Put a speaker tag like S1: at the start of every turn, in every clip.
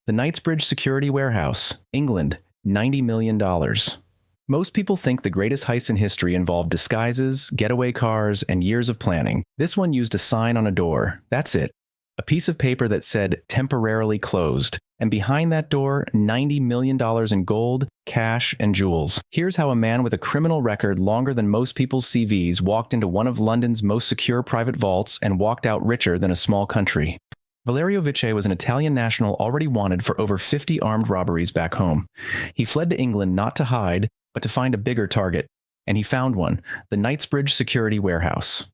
S1: The Knightsbridge Security Warehouse, England, $90 million. Most people think the greatest heists in history involved disguises, getaway cars, and years of planning. This one used a sign on a door. That's it. A piece of paper that said temporarily closed. And behind that door, $90 million in gold, cash, and jewels. Here's how a man with a criminal record longer than most people's CVs walked into one of London's most secure private vaults and walked out richer than a small country. Valerio Vice was an Italian national already wanted for over 50 armed robberies back home. He fled to England not to hide, but to find a bigger target. And he found one, the Knightsbridge Security Warehouse.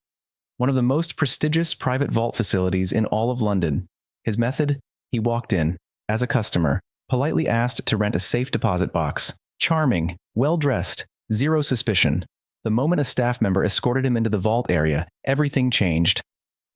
S1: One of the most prestigious private vault facilities in all of London. His method? He walked in, as a customer, politely asked to rent a safe deposit box. Charming, well-dressed, zero suspicion. The moment a staff member escorted him into the vault area, everything changed.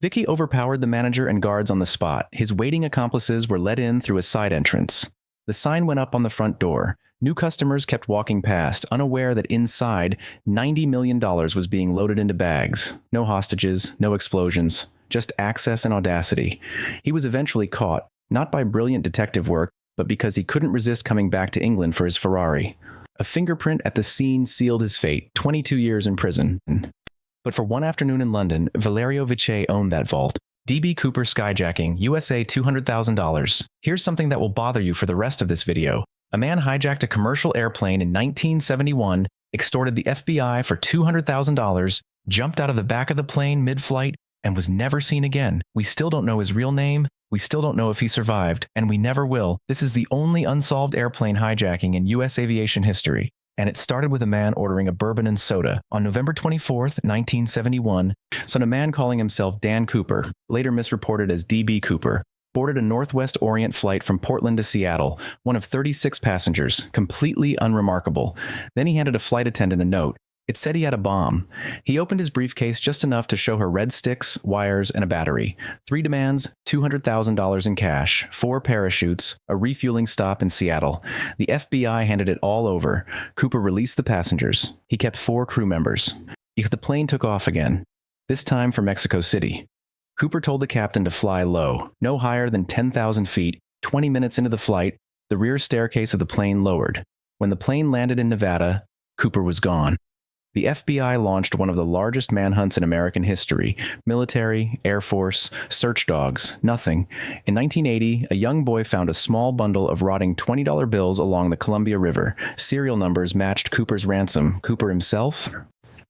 S1: Vicky overpowered the manager and guards on the spot. His waiting accomplices were let in through a side entrance. The sign went up on the front door. New customers kept walking past, unaware that inside, $90 million was being loaded into bags. No hostages, no explosions, just access and audacity. He was eventually caught, not by brilliant detective work, but because he couldn't resist coming back to England for his Ferrari. A fingerprint at the scene sealed his fate, 22 years in prison. But for one afternoon in London, Valerio Vice owned that vault. DB Cooper skyjacking, USA $200,000. Here's something that will bother you for the rest of this video. A man hijacked a commercial airplane in 1971, extorted the FBI for $200,000, jumped out of the back of the plane mid-flight, and was never seen again. We still don't know his real name, we still don't know if he survived, and we never will. This is the only unsolved airplane hijacking in U.S. aviation history. And it started with a man ordering a bourbon and soda. On November 24th, 1971, a man calling himself Dan Cooper, later misreported as DB Cooper, boarded a Northwest Orient flight from Portland to Seattle, one of 36 passengers, completely unremarkable. Then he handed a flight attendant a note. It said he had a bomb. He opened his briefcase just enough to show her red sticks, wires, and a battery. 3 demands, $200,000 in cash, 4 parachutes, a refueling stop in Seattle. The FBI handed it all over. Cooper released the passengers. He kept 4 crew members. The plane took off again, this time for Mexico City. Cooper told the captain to fly low, no higher than 10,000 feet. 20 minutes into the flight, the rear staircase of the plane lowered. When the plane landed in Nevada, Cooper was gone. The FBI launched one of the largest manhunts in American history. Military, Air Force, search dogs, nothing. In 1980, a young boy found a small bundle of rotting $20 bills along the Columbia River. Serial numbers matched Cooper's ransom. Cooper himself?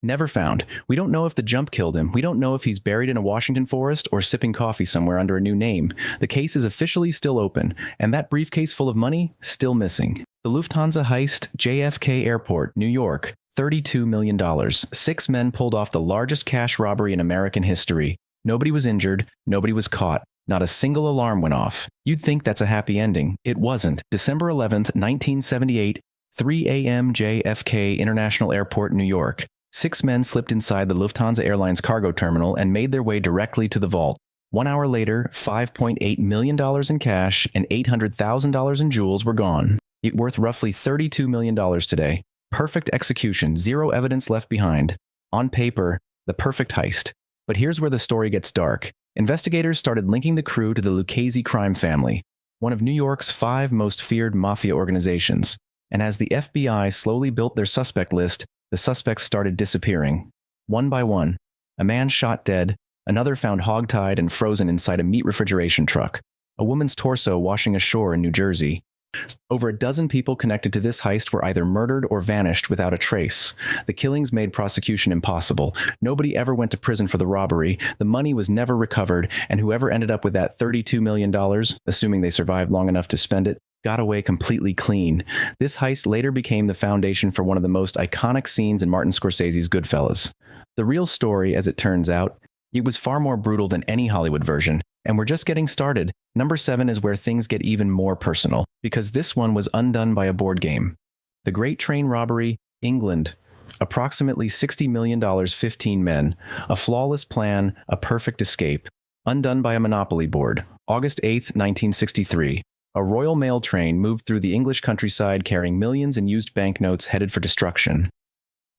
S1: Never found. We don't know if the jump killed him. We don't know if he's buried in a Washington forest or sipping coffee somewhere under a new name. The case is officially still open, and that briefcase full of money, still missing. The Lufthansa heist, JFK Airport, New York. $32 million. 6 men pulled off the largest cash robbery in American history. Nobody was injured. Nobody was caught. Not a single alarm went off. You'd think that's a happy ending. It wasn't. December 11th, 1978, 3 a.m. JFK International Airport, New York. 6 men slipped inside the Lufthansa Airlines cargo terminal and made their way directly to the vault. 1 hour later, $5.8 million in cash and $800,000 in jewels were gone. It worth roughly $32 million today. Perfect execution, 0 evidence left behind. On paper, the perfect heist. But here's where the story gets dark. Investigators started linking the crew to the Lucchese crime family, one of New York's 5 most feared mafia organizations. And as the FBI slowly built their suspect list, the suspects started disappearing. One by one, a man shot dead, another found hogtied and frozen inside a meat refrigeration truck, a woman's torso washing ashore in New Jersey. Over a dozen people connected to this heist were either murdered or vanished without a trace. The killings made prosecution impossible. Nobody ever went to prison for the robbery, the money was never recovered, and whoever ended up with that $32 million, assuming they survived long enough to spend it, got away completely clean. This heist later became the foundation for one of the most iconic scenes in Martin Scorsese's Goodfellas. The real story, as it turns out, it was far more brutal than any Hollywood version. And we're just getting started. Number 7 is where things get even more personal, because this one was undone by a board game. The Great Train Robbery, England. Approximately $60 million, 15 men. A flawless plan, a perfect escape. Undone by a monopoly board. August 8, 1963. A Royal Mail train moved through the English countryside carrying millions in used banknotes headed for destruction.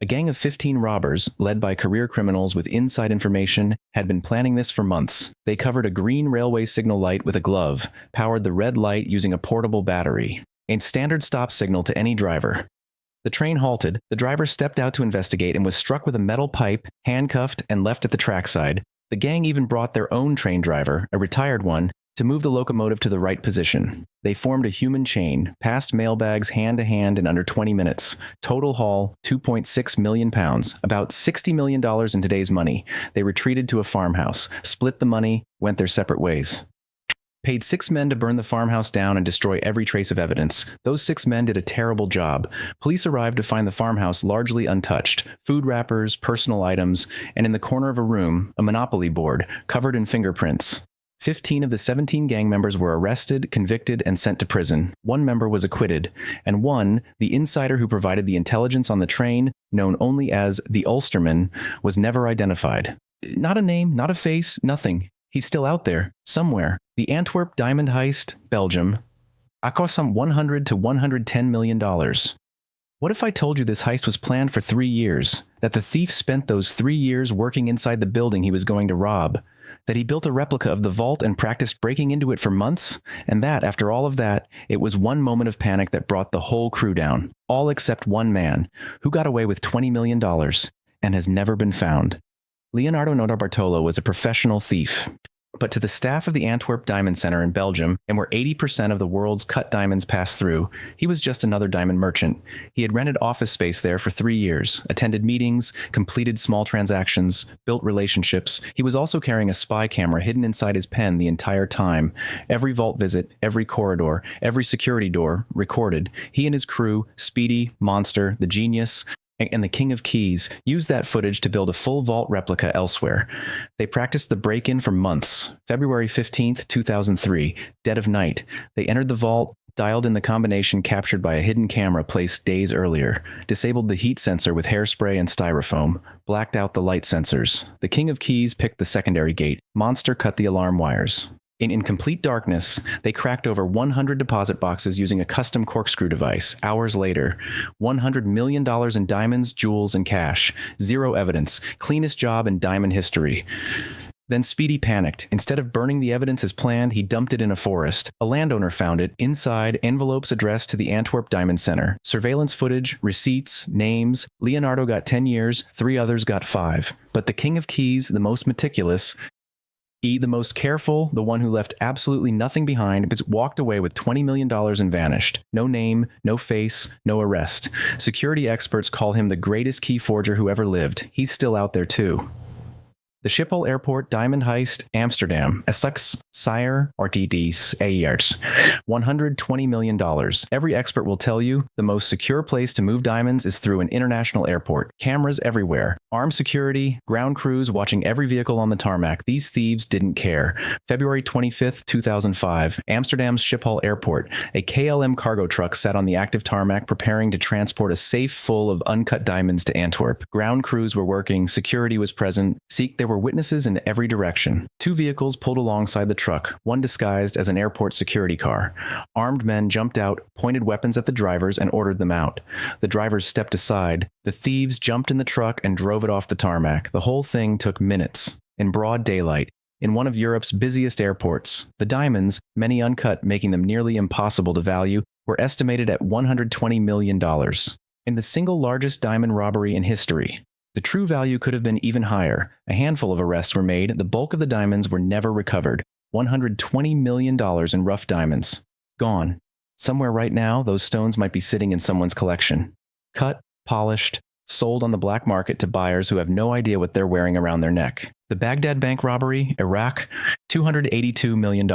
S1: A gang of 15 robbers, led by career criminals with inside information, had been planning this for months. They covered a green railway signal light with a glove, powered the red light using a portable battery, a standard stop signal to any driver. The train halted, the driver stepped out to investigate and was struck with a metal pipe, handcuffed, and left at the trackside. The gang even brought their own train driver, a retired one, to move the locomotive to the right position. They formed a human chain, passed mailbags hand to hand in under 20 minutes. Total haul, 2.6 million pounds, about $60 million in today's money. They retreated to a farmhouse, split the money, went their separate ways. Paid 6 men to burn the farmhouse down and destroy every trace of evidence. Those 6 men did a terrible job. Police arrived to find the farmhouse largely untouched. Food wrappers, personal items, and in the corner of a room, a Monopoly board, covered in fingerprints. 15 of the 17 gang members were arrested, convicted, and sent to prison. 1 member was acquitted, and one, the insider who provided the intelligence on the train, known only as the Ulsterman, was never identified. Not a name, not a face, nothing. He's still out there, somewhere. The Antwerp diamond heist, Belgium. I cost some $100 to $110 million. What if I told you this heist was planned for 3 years? That the thief spent those 3 years working inside the building he was going to rob? That he built a replica of the vault and practiced breaking into it for months? And that, after all of that, it was one moment of panic that brought the whole crew down. All except one man, who got away with $20 million and has never been found. Leonardo Notarbartolo was a professional thief. But to the staff of the Antwerp Diamond Center in Belgium, and where 80% of the world's cut diamonds pass through, he was just another diamond merchant. He had rented office space there for 3 years, attended meetings, completed small transactions, built relationships. He was also carrying a spy camera hidden inside his pen the entire time. Every vault visit, every corridor, every security door, recorded. He and his crew, Speedy, Monster, the Genius, and the King of Keys, used that footage to build a full vault replica elsewhere. They practiced the break-in for months. February 15th, 2003, dead of night. They entered the vault, dialed in the combination captured by a hidden camera placed days earlier, disabled the heat sensor with hairspray and styrofoam, blacked out the light sensors. The King of Keys picked the secondary gate. Monster cut the alarm wires. In complete darkness, they cracked over 100 deposit boxes using a custom corkscrew device. Hours later, $100 million in diamonds, jewels, and cash. Zero evidence. Cleanest job in diamond history. Then Speedy panicked. Instead of burning the evidence as planned, he dumped it in a forest. A landowner found it. Inside, envelopes addressed to the Antwerp Diamond Center. Surveillance footage, receipts, names. Leonardo got 10 years, 3 others got 5. But the King of Keys, the most meticulous, the most careful, the one who left absolutely nothing behind, but walked away with $20 million and vanished. No name, no face, no arrest. Security experts call him the greatest key forger who ever lived. He's still out there too. The Schiphol Airport Diamond Heist, Amsterdam. Essex, Sire, Artides, Ayers. $120 million. Every expert will tell you the most secure place to move diamonds is through an international airport. Cameras everywhere. Armed security, ground crews watching every vehicle on the tarmac. These thieves didn't care. February 25th, 2005. Amsterdam's Schiphol Airport. A KLM cargo truck sat on the active tarmac preparing to transport a safe full of uncut diamonds to Antwerp. Ground crews were working. Security was present. There were witnesses in every direction. 2 vehicles pulled alongside the truck, one disguised as an airport security car. Armed men jumped out, pointed weapons at the drivers, and ordered them out. The drivers stepped aside. The thieves jumped in the truck and drove it off the tarmac. The whole thing took minutes, in broad daylight, in one of Europe's busiest airports. The diamonds, many uncut, making them nearly impossible to value, were estimated at $120 million. In the single largest diamond robbery in history. The true value could have been even higher. A handful of arrests were made. The bulk of the diamonds were never recovered. $120 million in rough diamonds. Gone. Somewhere right now, those stones might be sitting in someone's collection. Cut, polished, sold on the black market to buyers who have no idea what they're wearing around their neck. The Baghdad bank robbery, Iraq, $282 million.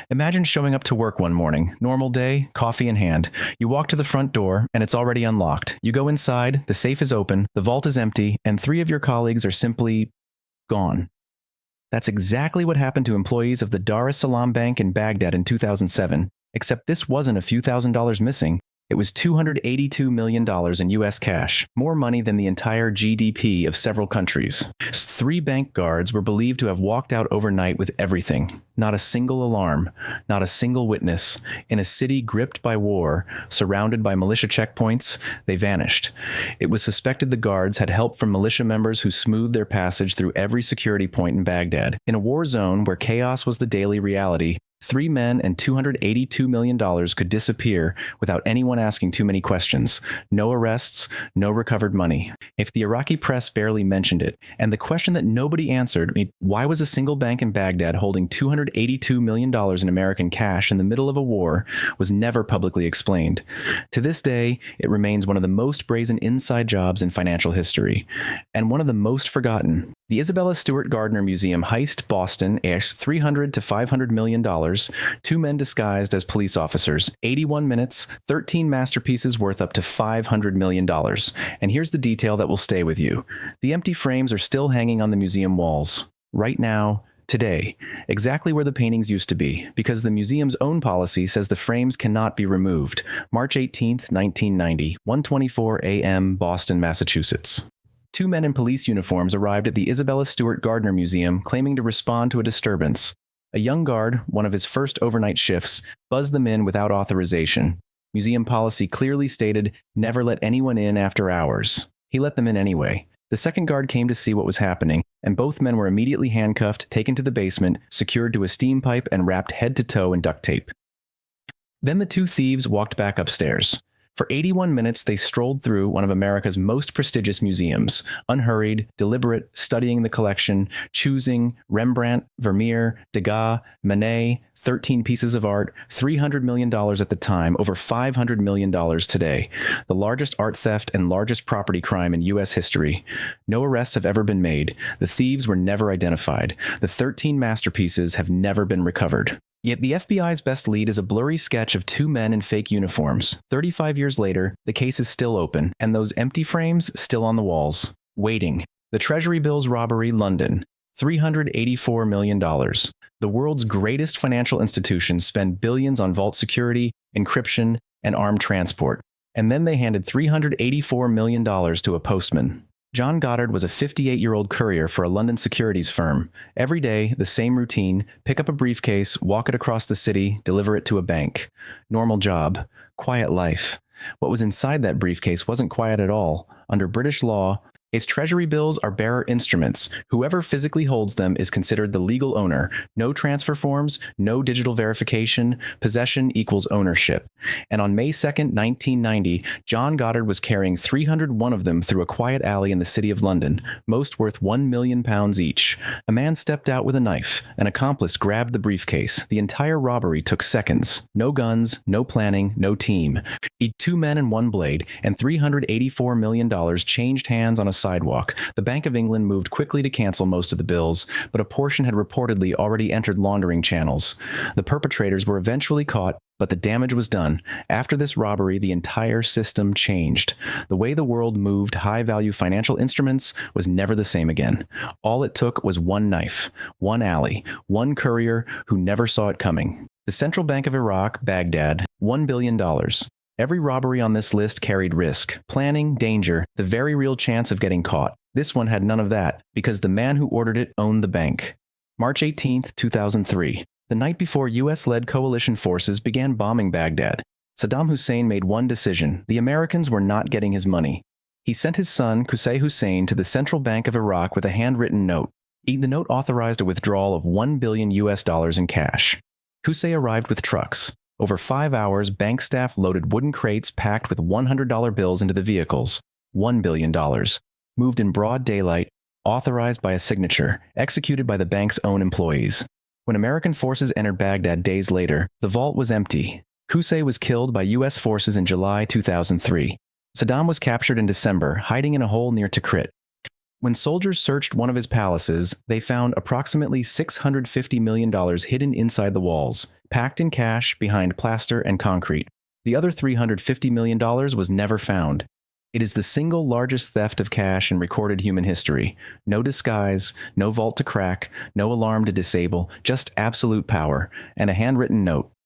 S1: Imagine showing up to work one morning, normal day, coffee in hand. You walk to the front door, and it's already unlocked. You go inside, the safe is open, the vault is empty, and 3 of your colleagues are simply gone. That's exactly what happened to employees of the Dar es Salaam Bank in Baghdad in 2007, except this wasn't a few $1,000s missing. It was $282 million in U.S. cash, more money than the entire GDP of several countries. 3 bank guards were believed to have walked out overnight with everything. Not a single alarm, not a single witness. In a city gripped by war, surrounded by militia checkpoints, they vanished. It was suspected the guards had help from militia members who smoothed their passage through every security point in Baghdad. In a war zone where chaos was the daily reality, 3 men and $282 million could disappear without anyone asking too many questions. No arrests, no recovered money. If the Iraqi press barely mentioned it, and the question that nobody answered, why was a single bank in Baghdad holding $282 million in American cash in the middle of a war, was never publicly explained. To this day, it remains one of the most brazen inside jobs in financial history, and one of the most forgotten. The Isabella Stewart Gardner Museum heist, Boston, asked $300 to $500 million. 2 men disguised as police officers, 81 minutes, 13 masterpieces worth up to $500 million. And here's the detail that will stay with you. The empty frames are still hanging on the museum walls. Right now, today, exactly where the paintings used to be, because the museum's own policy says the frames cannot be removed. March 18, 1990, 1:24 a.m., Boston, Massachusetts. 2 men in police uniforms arrived at the Isabella Stewart Gardner Museum claiming to respond to a disturbance. A young guard, one of his first overnight shifts, buzzed them in without authorization. Museum policy clearly stated, never let anyone in after hours. He let them in anyway. The second guard came to see what was happening, and both men were immediately handcuffed, taken to the basement, secured to a steam pipe, and wrapped head to toe in duct tape. Then the 2 thieves walked back upstairs. For 81 minutes, they strolled through one of America's most prestigious museums, unhurried, deliberate, studying the collection, choosing Rembrandt, Vermeer, Degas, Manet, 13 pieces of art, $300 million at the time, over $500 million today. The largest art theft and largest property crime in U.S. history. No arrests have ever been made. The thieves were never identified. The 13 masterpieces have never been recovered. Yet the FBI's best lead is a blurry sketch of 2 men in fake uniforms. 35 years later, the case is still open, and those empty frames still on the walls, waiting. The Treasury Bills Robbery, London. $384 million. The world's greatest financial institutions spend billions on vault security, encryption, and armed transport. And then they handed $384 million to a postman. John Goddard was a 58-year-old courier for a London securities firm. Every day, the same routine: pick up a briefcase, walk it across the city, deliver it to a bank. Normal job. Quiet life. What was inside that briefcase wasn't quiet at all. Under British law, its treasury bills are bearer instruments. Whoever physically holds them is considered the legal owner. No transfer forms, no digital verification. Possession equals ownership. And on May 2nd, 1990, John Goddard was carrying 301 of them through a quiet alley in the city of London, most worth £1 million each. A man stepped out with a knife. An accomplice grabbed the briefcase. The entire robbery took seconds. No guns, no planning, no team. 2 men and 1 blade, and $384 million changed hands on a sidewalk. The Bank of England moved quickly to cancel most of the bills, but a portion had reportedly already entered laundering channels. The perpetrators were eventually caught, but the damage was done. After this robbery, the entire system changed. The way the world moved high-value financial instruments was never the same again. All it took was 1 knife, 1 alley, 1 courier who never saw it coming. The Central Bank of Iraq, Baghdad, $1 billion. Every robbery on this list carried risk, planning, danger, the very real chance of getting caught. This one had none of that, because the man who ordered it owned the bank. March 18, 2003. The night before U.S.-led coalition forces began bombing Baghdad, Saddam Hussein made one decision: the Americans were not getting his money. He sent his son, Qusay Hussein, to the Central Bank of Iraq with a handwritten note. The note authorized a withdrawal of $1 billion in cash. Qusay arrived with trucks. Over 5 hours, bank staff loaded wooden crates packed with $100 bills into the vehicles. $1 billion. Moved in broad daylight, authorized by a signature, executed by the bank's own employees. When American forces entered Baghdad days later, the vault was empty. Qusay was killed by U.S. forces in July 2003. Saddam was captured in December, hiding in a hole near Tikrit. When soldiers searched one of his palaces, they found approximately $650 million hidden inside the walls, packed in cash behind plaster and concrete. The other $350 million was never found. It is the single largest theft of cash in recorded human history. No disguise, no vault to crack, no alarm to disable, just absolute power, and a handwritten note.